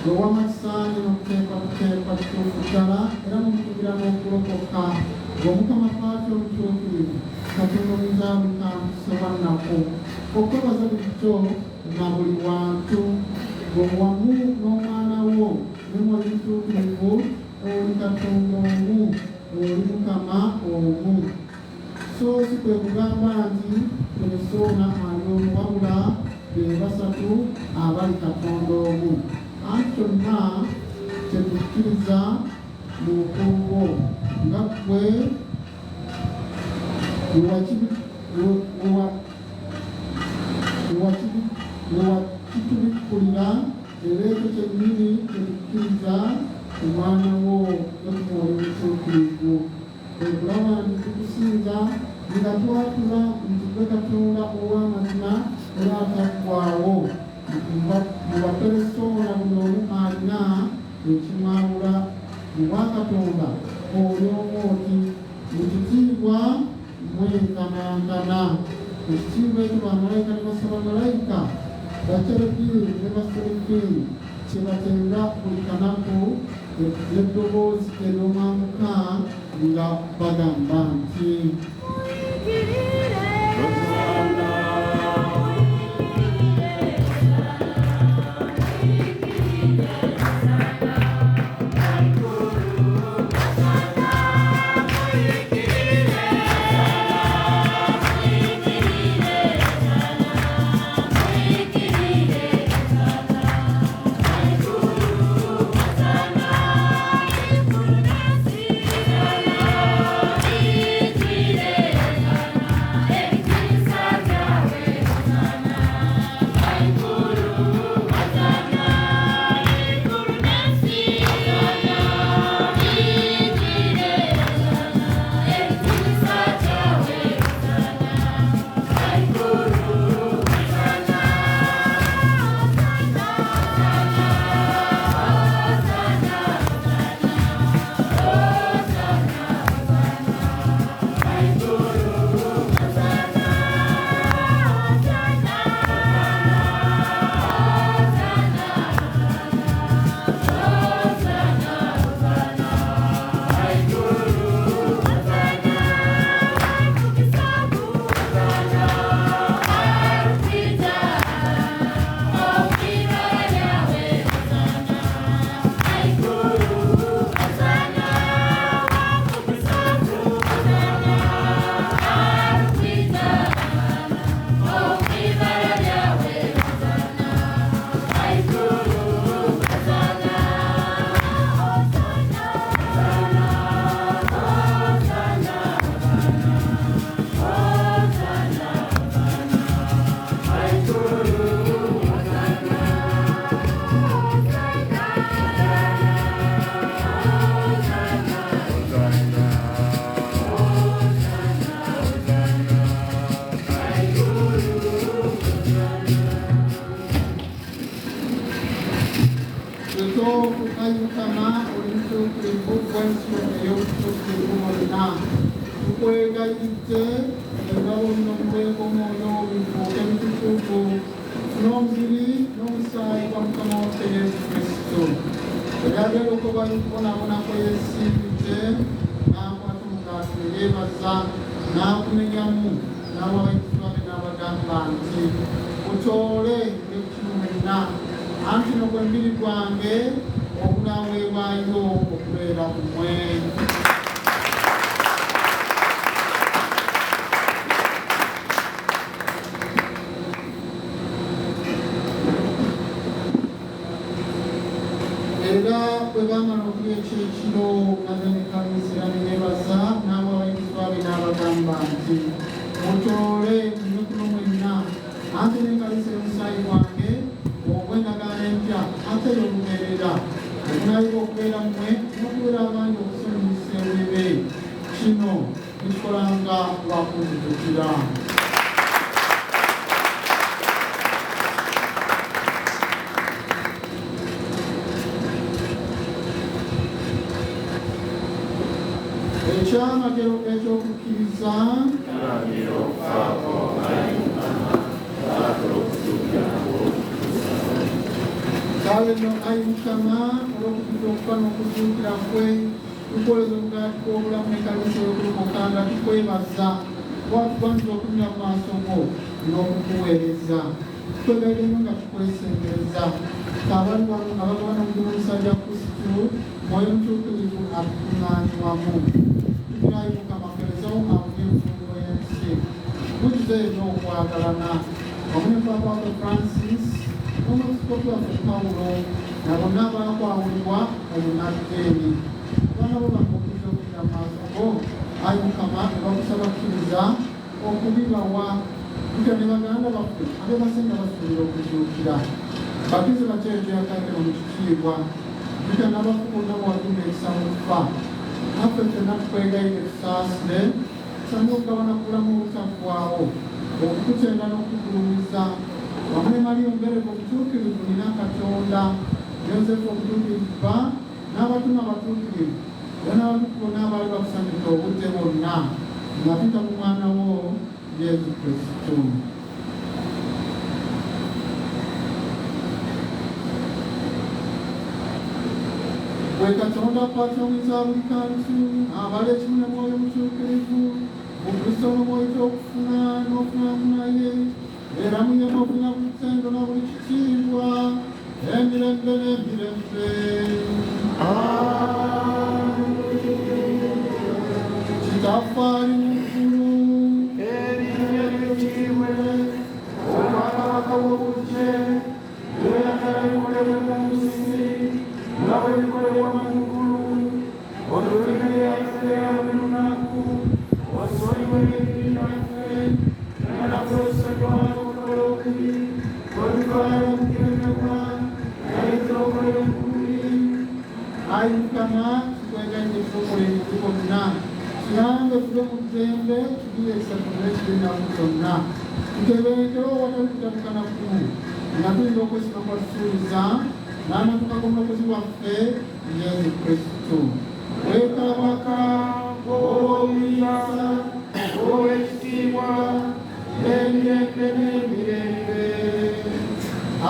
Speaker 1: Ow'amakisaanye n'okuteekwa tuteekwa kituufu ddala era mumutugira n'okulokoka. Omukama Paatyo omutuukirivu Katonda omuzaalukambise wannako okwebaza bulijjo na buli wantu wamu n'omwana wo ne mwoyo mutuukirivu oli Katonda omu oli Mukama omu. So si kwe kugamba nti Teresoona ali omu wabula be basatu abali Katonda omu. Anti kyonna kyetukkiriza mu bukulu nga ggwe wewakitubikkulira era ekyo kyennyini kyetukkiriza ku mwana wo n'omwoyo omutuukirivu. Okulaba nti tukusinza nga twatula nti gwe Katonda ow'amazima era ataggwaawo. Mu Baperesoona buli omu alina ekimwawula mu Bwakatonda oli omu oti mu kitiibwa mwenkanankana. Ekitiibwa ekyo bamalayika ne basabamalayika bakerubiini ne baserubiini kyebatenga buli kanaku eddoboozi ery'omwanguka nga bagamba nti tukwegayidde engabo n'omubeeko omwoyo bifuuke ebitukuvu n'omubiri n'omusaayi gwa Mukama waffe Yesu Kristo. Ebyagenda okubonaabonako yeesiibidde n'akwata omugaati ne yeebaza n'agumenyamu n'abawa ekitwale n'abagamba nti mutoole ekinu mwenna anti no gwe mubiri gwange ogunaaweebwayo okubeera ku mmwe. bwe baamala okulya ekyekiro naze ne kalisira ne beebaza n'abo abayigirizwa be n'abagamba nti mutoole munywe kuno mwenna anti ne kalisira omusaayi gwange ogw'endagaano empya ate y'olubeerera omunaayibwa okubeera mmwe n'okubeera abangi okusonyiyisa ebibe kino ekikolanga lwakunzijukira. Ekyamagero ekyokukkiriza kale no ayi Mukama olw'okujjuza okufa n'okuzuukira kwe tukoleza obugaati bw'obulamu n'ekkanisa ey'okulokoka nga tukwebaza lwatubanza okunywa mu maaso go n'okukuweereza twegayirenyo nga tukwesengereza abali wano abagabana mu musajja Kristo mwoyo mutuukirivu atukuŋŋaanibwamu tukirayi Mukama kerezawo afunye enfungo y'ensi mugize eno okwagalana wamu ne Papa Francis n'omwepisikoopi waffe Pawulo na bonna abaakwawulibwa omunaddini abaana bo bamukkiriza okuyira mu maaso go ayi Mukama ne bakusaba kkiriza okubibawa tutya ne baganda baffe abe basinga basuubira okuzuukira bakize bakyejo yakagera mu kitiibwa tutya n'abafu bonna bwatunda ekisa mu kufa naffe ffenna tukwegayire tusaasire tusange okugabana ku bulamu obutaggwaawo okukukyenda n'okugulumiza wamu ne Maliya omubereko obutuukirivu nina Katonda Yosefu obutuukirivu bba n'abatume abatuukirivu era n'abatukuvu bonna abaali bakusanyuka obudde bonna nga tuta mu mwana wo Yesu Kristo. Gwe Katonda akwata omwiza buli kantu abala ekimu ne mwoyo mutuukirivu mu Kristo n'omwoyo okufuna n'ofunamu naye era munyama ofuna buli ttendo na buli kitiibwa emirembe n'emirembe. Kitaffe ali mu ggulu erinnya lyo littiibwe obwakabaka bwo bujje by'oyagala bikolebwe mu nsi nga bwe bikolebwa mu ggulu otuwe emmere yaffe eya buli lunaku osonyiwe ebibi byaffe era naffe osonyiwa okukola okubi otutwala okukemebwa naye tulokolere ku bubi. Ayi Mukama tukwegayirira tukola ebibi byonna kirambe tuve mu ddembe tugire ekisatule ekirinamu kyonna tutebenkewo awatali kutabukana kumu nga tulina okwesiba kwatusuubiza n'amatuka g'omulokozi waffe Yesu Kristo. Wekabaka ow'obuyinza ow'ekitiibwa emirembe n'emirembe.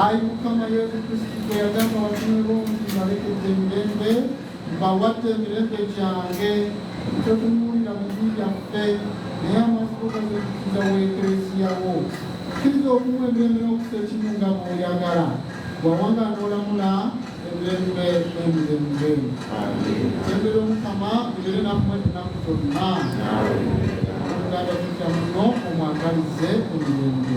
Speaker 1: Ayi Mukama Yesu Kristo bwe yagamba abatume b'omuti balekedde emirembe mbawadde emirembe gyange totunuulira mu bibi byaffe naye amaaso gazeekikiza w'eklesiyawo kkiriza okuwa emirembe n'okusa ekimu nga bw'oyagala bwawanga n'olamula emirembe n'emirembe. Embere Omukama bibeere nammwe ennaku zonna oluganda tutya muno omwagalize emirembe.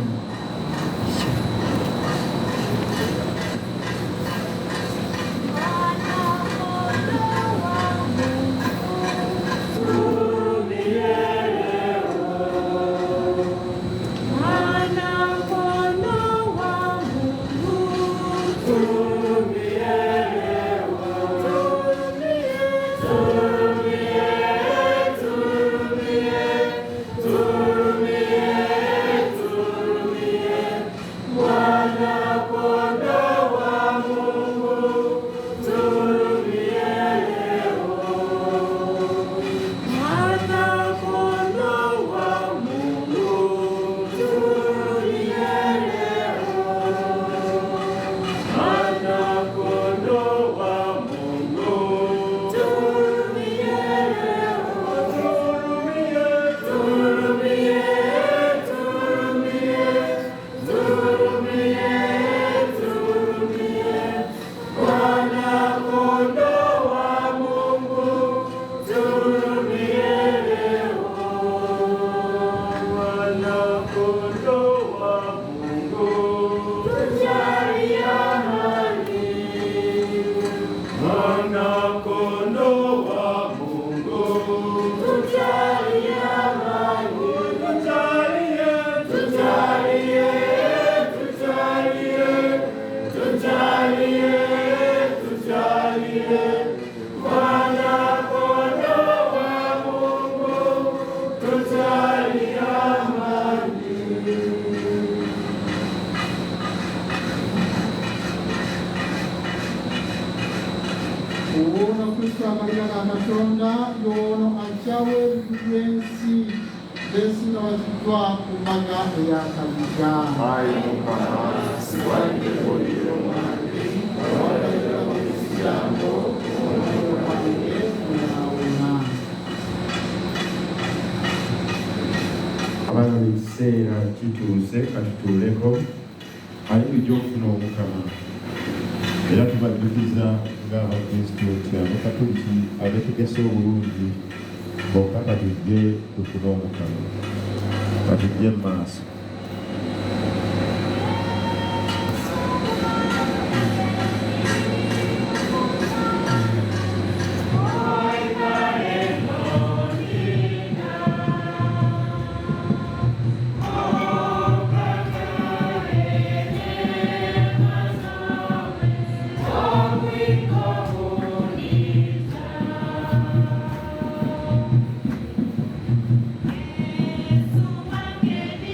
Speaker 1: Uono Kristo amalira Katonda y'ono aggyawo ebintu by'ensi b'ensi nga bakiddwa ku mbaga ey'akabiga.
Speaker 2: Ayi Mukama siwadde oliro mwange awadde ekigambo
Speaker 1: omwoyo gwange gunaawona.
Speaker 4: Abaana ekiseera kituuse katutuuleko ali bulijjo okufuna Omukama era tubajjukiza ng'Abakristo nti Abakatoliki abeetegese obulungi bokka katujje tufune Omukama, katujje mu maaso.
Speaker 5: Yesu wange ni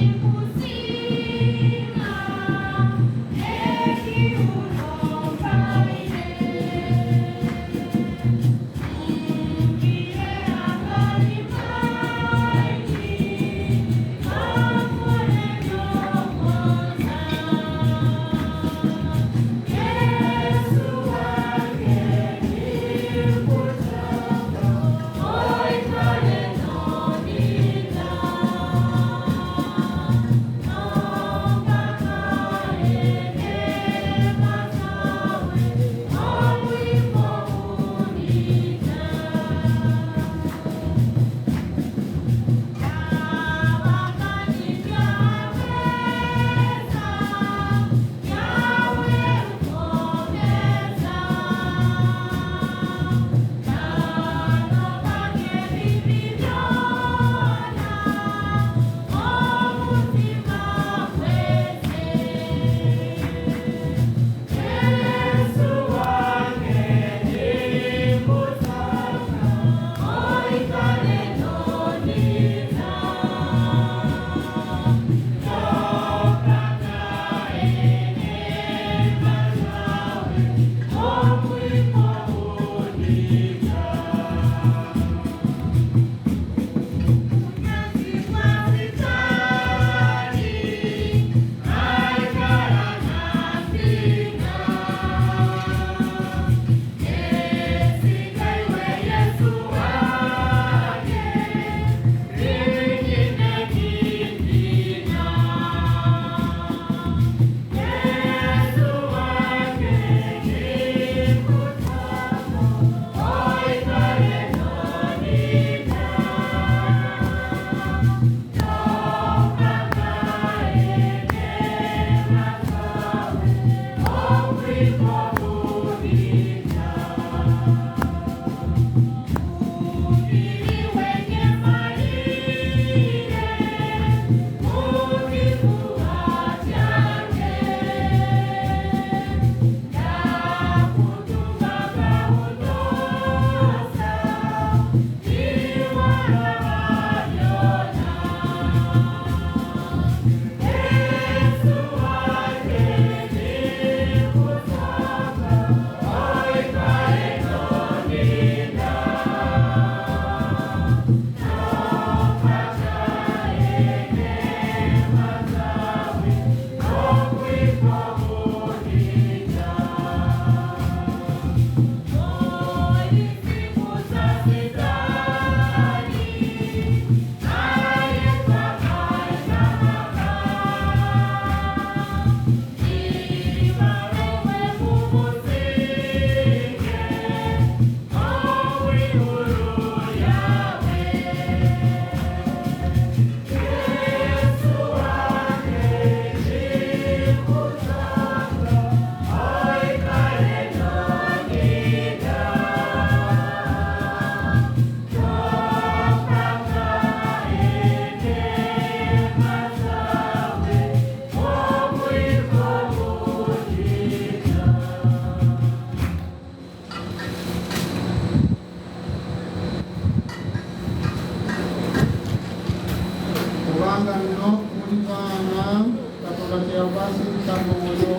Speaker 1: kubanga nno muli baana Katonda teyabasirika mwoyo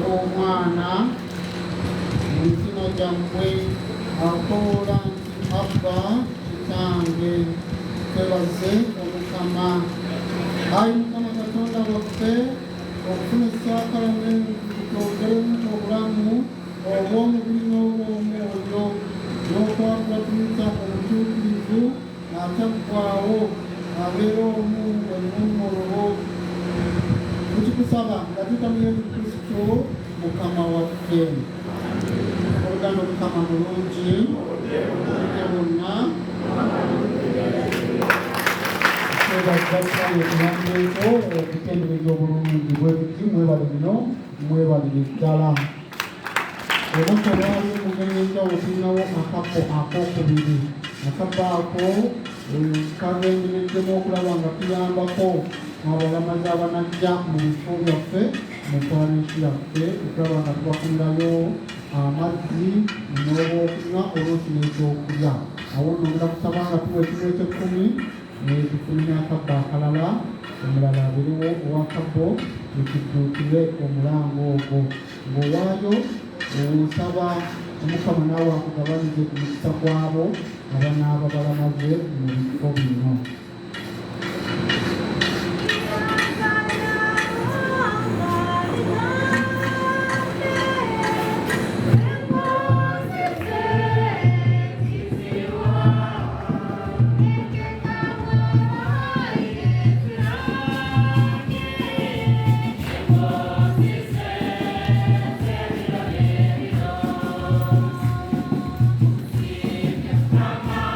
Speaker 1: w'omwana mu mitima gyammwe akoola nti Abba Kitange. Twebaze Omukama. Ayi Mukama Katonda waffe, okufuna esaakalamentu tutonderemu obulamu obw'omubiri n'obw'omwoyo n'okwakula tuyita omutuukirivu ataggwaawo abeera omu ennunulwo. Tukikusaba nga tuyita mu Yesu Kristo Mukama waffe. Oluganda Mukama mulungi obudde bwonna. Twebazasayo tunambeeko okutendereza obulungi bwe buti mwebale bino mwebalire ddala. Obudde bwali mugeri enjawulo tulinawo akappo ak'okubiri. Akappo ako kagendereddemu okulaba nga tuyambako abalamazi abanajja mu bifo byaffe mu paalamenti yaffe okulaba nga tubafunirayo amazzi n'obwokunywa oluusi n'ekyokulya. Awo nno ngenda kusaba nga tuwa ekimu eky'ekkumi netufune n'akabbo akalala omulala abeerewo owakabbo ekidduukire omulango ogwo. Ng'owaayo nsaba Omukama naawe akugabanize ku mukisa gwabo abanaaba balamaze mu bifo bino.
Speaker 5: Mama,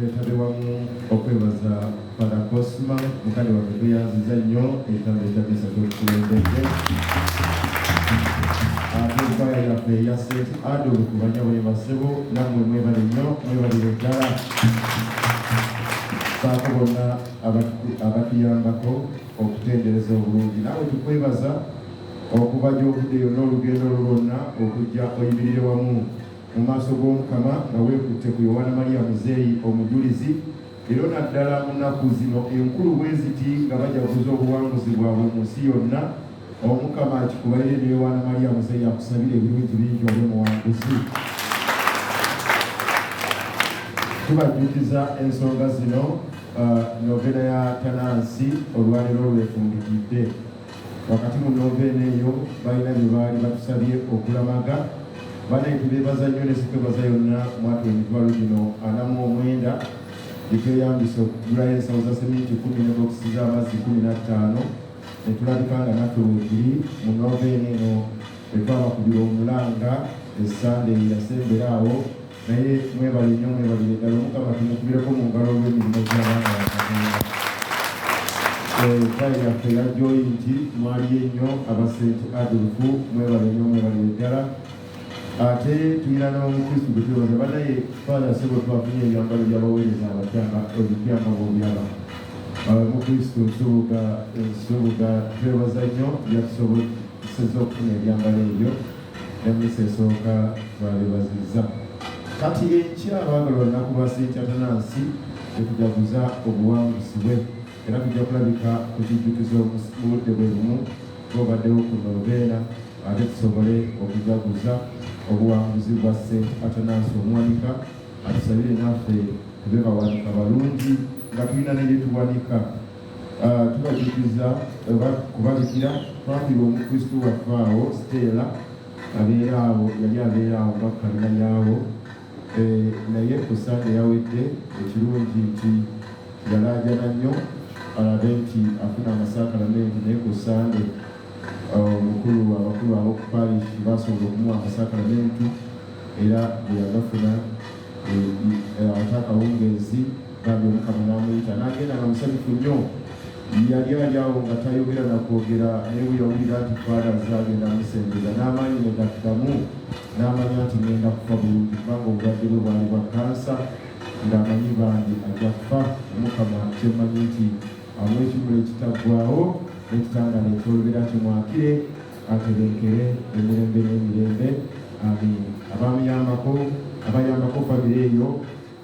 Speaker 4: twetabe wamu okwebaza Father Cosma mukali waffe tweyanziza nnyo ekitambo ekyakisa kyokukulembedde ate enkwaya yaffe eya St. Adolf ku banyabwe basebo nammwe mwebale nnyo mwebalire ddala saako bonna abatuyambako okutendereza obulungi naawe tukwebaza okuva gy'ovuddeyo n'olugendo lwonna okujja oyimirire wamu mu maaso g'Omukama nga weekutte ku Yowaana Mariya Muzeeyi omujulizi era naddala mu nnaku zino enkulu bwe ziti nga bajaguza obuwanguzi bwabwe mu nsi yonna Omukama akikubalire ne Yowaana Mariya Muzeeyi akusabire ebirungi bingi obe muwanguzi. Tubajjukiza ensonga zino novena ya Tanansi olwaleero lwefundikidde wakati mu novena eyo balina bye baali batusabye okulamaga banaye tubeebaza nnyo ne sikwebaza yonna mwaka emitwalo gino 49 litweyambisa okugulayo ensawo za seminti 10 ne bokisi z'amazzi 15 ne tulabika nga naffe weekiri mu novena eno etwabakubira omulanga essande yasembera awo naye mwebale nnyo mwebalire ddala Omukama tumukubireko mu ngalo olw'emirimu gy'abaana bakatonda. Kwaya yaffe eya joyinti mwali ennyo aba St. Adolf mwebale nnyo mwebalire ddala ate tuyina n'omukristu gwe twebaza banaye Father Sebo twafunye ebyambalo by'abaweereza abatyanga ebipyanga bw'obyaba omukristu nsubuga twebaza nnyo byatusobozesa okufuna ebyambalo ebyo n'emmisa esooka twabebazizza. Kati enkya abaagala olunaku lwa St. Atanansi tetujaguza obuwanguzi bwe era tujja kulabika ku kijjukizo mu budde bwe bumu bwobaddewo ku novena ate tusobole okujaguza obuwanguzi bwa St. Atanansi omuwanika atusabire naffe tube bawanika balungi nga tulina nebyetuwanika. Tubajjukiza kubalikira twafira omukristu waffe awo Stella abeeraawo yali abeeraawo ngakalina yaawo naye ku Sande yawedde ekirungi nti yalaajana nnyo alabe nti afuna amasakalamenti naye ku Sande abakulu ab'oku parish basobola okumuwa amasakalamenti era bwe yagafuna ate akawungeezi bambi Omukama n'amuyita n'agenda nga musanyufu nnyo yali ali awo nga tayogera nakwogera naye bwe yawulira nti Father agenda amusembeza n'amaanyi ne gaddamu n'amanya nti ngenda kufa bulungi kubanga obulwadde bwe bwali bwa kansa ng'amanyi bandi ajja kufa. Omukama kyemmanyi nti amuwa ekimula ekitaggwaawo n'ekitangaala ekyolobera kimwakire atebenkere emirembe n'emirembe amiin. abayambako famire eyo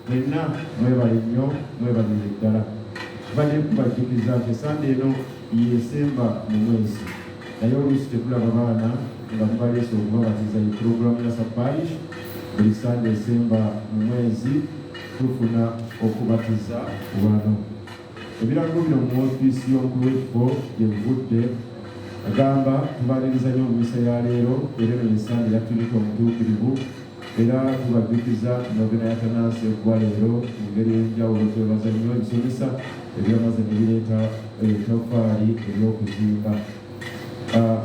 Speaker 4: mwenna mwebale nnyo mwebalire ddala. Badde kubajjukiza nti Sande eno yesemba mu mwezi naye oluusi tetulaba baana nga mubaleese okubabatiza epulogulamu ya Saparish buli Sande esemba mu mwezi tufuna okubatiza wano. Ebirango bino mu ofiisi y'omukulu w'ekifo gye bivudde agamba tubaliriza nnyo mu misa ya leero era eno ye Sande yatulika omutuukirivu era tubajjukiza novena ya Tanansi okuva leero mu ngeri y'enjawulo twebaza nnyo ebisomesa ebyamaze ne bireeta ettoffaali ery'okuzimba.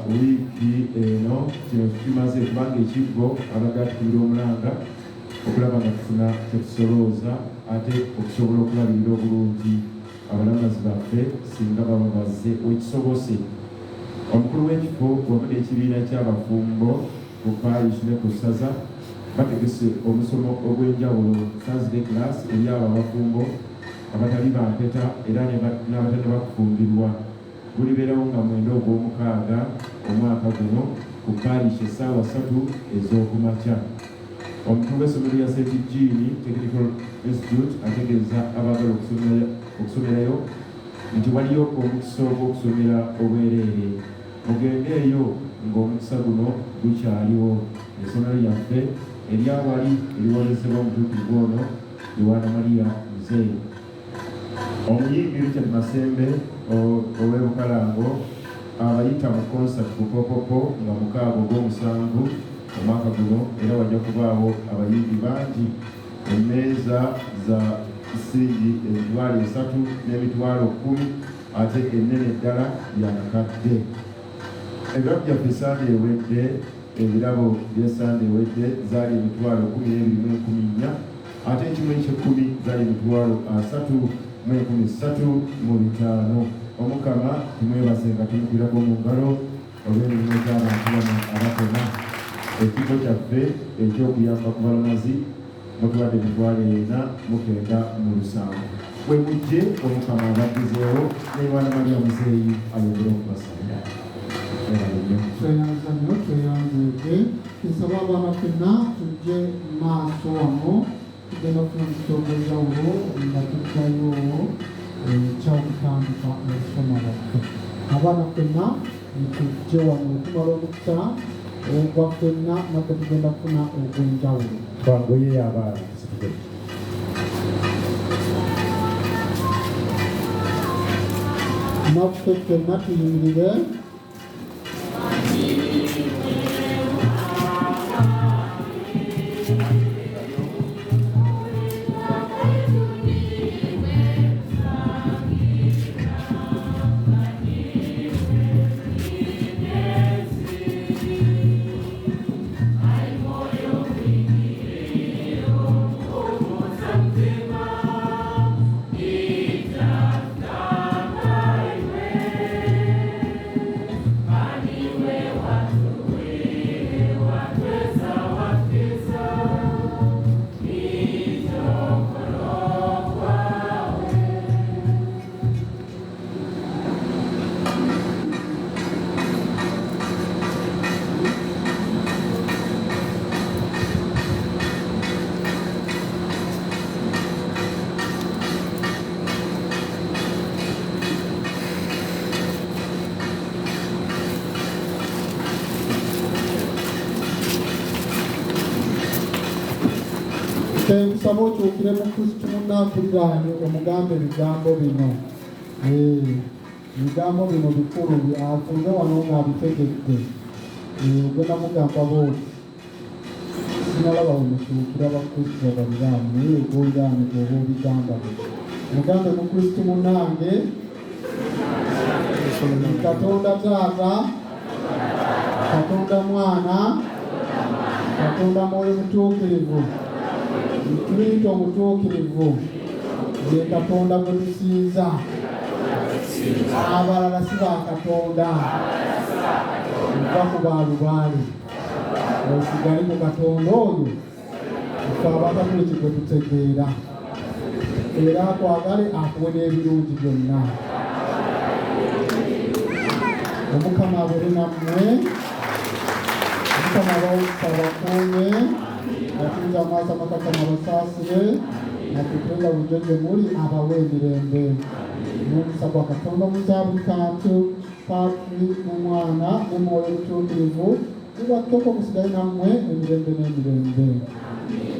Speaker 4: Wiiki eno kino kimaze kubanga ekiggo abadde atukubira omulanga okulaba nga tufuna kyetusolooza ate okusobola okulabirira obulungi abalamazi baffe singa baba bazze wekisobose. Omukulu w'ekifo wamu n'ekibiina ky'abafumbo ku parish ne ku ssaza bategese omusomo ogw'enjawulo Thursday class eri abo abafumbo abatali bampeta era n'abatali bakufumbirwa gulibeerawo nga 9 Ogw'omukaaga omwaka guno ku parish essaawa 3 ez'okumakya. Omukulu w'essomero lya St. Jean Technical Institute ategeeza abaagala okusomerayo nti waliyo omukisa ogw'okusomera obwereere. Mugendeeyo ng'omukisa guno gukyaliwo. Essomero lyaffe eryawali eriwolezebwa omutuukirivu ono Yowaana Mariya Muzeeyi. Omuyimbi Richard Masembe ow'ebukalango abayita mu concert ku Popopo nga 6 Ogw'omusanvu omwaka guno era wajja kubaawo abayimbi bangi. Emmeeza za siringi emitwalo 3 n'emitwalo 10 ate ennene ddala yakakadde. Ebirabo byaffe Sande ewedde ebirabo bya Sande ewedde zaali emitwalo 12,104 ate ekimenyi ky'ekkumi zaali emitwalo 3,135. Omukama tumwebazenga tumukwirako mu ngalo olw'emirimu gy'abantu bano abakona. Ekigo kyaffe eky'okuyamba ku balamuzi mutuwadde emitwalo 497. Bwe mujje Omukama abaddizeewo ne Yohana Maria Muzeeyi ayongere okubasabira.
Speaker 1: Tweyanza nnyo tweyanzeeke nsaba abaana ffenna tujje maaso wano tugenda kufuna mu kitoogo enjawulo nga tuddayo kyakutandika okusoma lwaffe. Abaana ffenna tujje wano okumala omukisa ogwa ffenna naffe tugenda kufuna ogw'enjawulo.
Speaker 3: Twanguye abaana tusitule.
Speaker 1: Naffe ffenna tuyimirire. Nsaba okyukire mu Kristo munnakuliraanye omugambe ebigambo bino. Ebigambo bino bikulu afunze wano ng'abitegedde. Ogenda mugamba booti sinalaba wemukyukira bakristo abaliraanye naye ogoliraanye oba obigamba. Mugambe mu Kristo munnange Katonda Taata, Katonda Mwana, Katonda Mwoyo Mutuukirivu. Kristo omutuukirivu ye Katonda gwe tusinza. Abalala si ba Katonda. Nva ku baalubaale. Osigale mu Katonda oyo ffe abatatuliki gwe tutegeera. Era akwagale akuwe n'ebirungi byonna. Omukama abeere nammwe. Omukama abawusa abakuume. Atunza amaaso amakakama abasaasire natutenga bulijjo gye muli abawe emirembe n'omukisa gwa Katonda omuza buli kantu Paatuli mu Mwana ne Mwoyo Mutuukirivu bibakkeko musigale nammwe emirembe n'emirembe.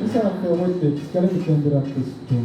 Speaker 1: Nsala ffeewedde tusigale tutembera Kristo.